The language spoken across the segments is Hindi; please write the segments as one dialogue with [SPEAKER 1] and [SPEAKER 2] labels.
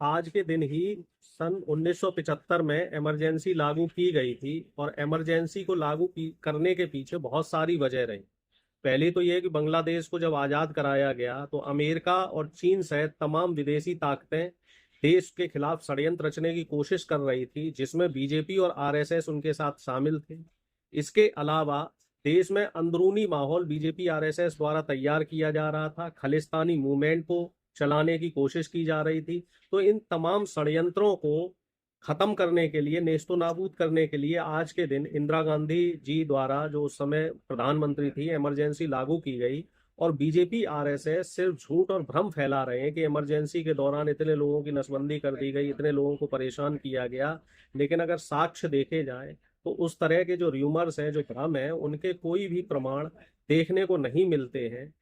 [SPEAKER 1] आज के दिन ही सन 1975 में इमरजेंसी लागू की गई थी और इमरजेंसी को करने के पीछे बहुत सारी वजह रही। पहली तो यह कि बांग्लादेश को जब आज़ाद कराया गया तो अमेरिका और चीन सहित तमाम विदेशी ताकतें देश के खिलाफ षड्यंत्र रचने की कोशिश कर रही थी, जिसमें बीजेपी और आरएसएस उनके साथ शामिल थे। इसके अलावा देश में अंदरूनी माहौल बीजेपी आरएसएस द्वारा तैयार किया जा रहा था, खालिस्तानी मूवमेंट को चलाने की कोशिश की जा रही थी। तो इन तमाम षड्यंत्रों को खत्म करने के लिए, नेस्तो नाबूद करने के लिए आज के दिन इंदिरा गांधी जी द्वारा, जो उस समय प्रधानमंत्री थी, इमरजेंसी लागू की गई। और बीजेपी आरएसएस सिर्फ झूठ और भ्रम फैला रहे हैं कि इमरजेंसी के दौरान इतने लोगों की नसबंदी कर दी गई, इतने लोगों को परेशान किया गया। लेकिन अगर साक्ष्य देखे जाए तो उस तरह के जो र्यूमर्स हैं, जो भ्रम है, उनके कोई भी प्रमाण देखने को नहीं मिलते हैं।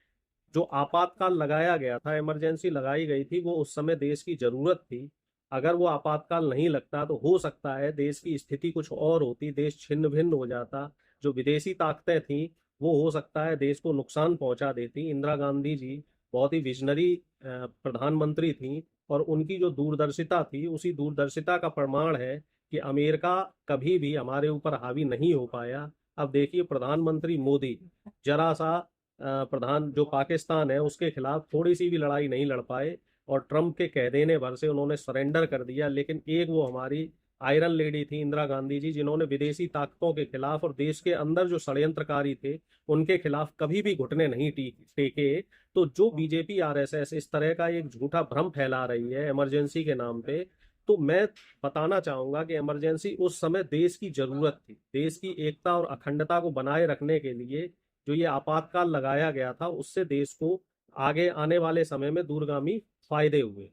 [SPEAKER 1] जो आपातकाल लगाया गया था, इमरजेंसी लगाई गई थी, वो उस समय देश की जरूरत थी। अगर वो आपातकाल नहीं लगता तो हो सकता है देश की स्थिति कुछ और होती, देश छिन्न भिन्न हो जाता। जो विदेशी ताकतें थीं वो हो सकता है देश को नुकसान पहुंचा देती। इंदिरा गांधी जी बहुत ही विजनरी प्रधानमंत्री थी, और उनकी जो दूरदर्शिता थी, उसी दूरदर्शिता का प्रमाण है कि अमेरिका कभी भी हमारे ऊपर हावी नहीं हो पाया। अब देखिए, प्रधानमंत्री मोदी जरा सा प्रधान जो पाकिस्तान है उसके खिलाफ थोड़ी सी भी लड़ाई नहीं लड़ पाए, और ट्रम्प के कह देने भर से उन्होंने सरेंडर कर दिया। लेकिन एक वो हमारी आयरन लेडी थी इंदिरा गांधी जी, जिन्होंने विदेशी ताकतों के खिलाफ और देश के अंदर जो षड्यंत्रकारी थे उनके खिलाफ कभी भी घुटने नहीं टेके। तो जो बीजेपी आरएसएस इस तरह का एक झूठा भ्रम फैला रही है इमरजेंसी के नाम पे, तो मैं बताना चाहूंगा कि इमरजेंसी उस समय देश की जरूरत थी। देश की एकता और अखंडता को बनाए रखने के लिए जो ये आपातकाल लगाया गया था, उससे देश को आगे आने वाले समय में दूरगामी फायदे हुए।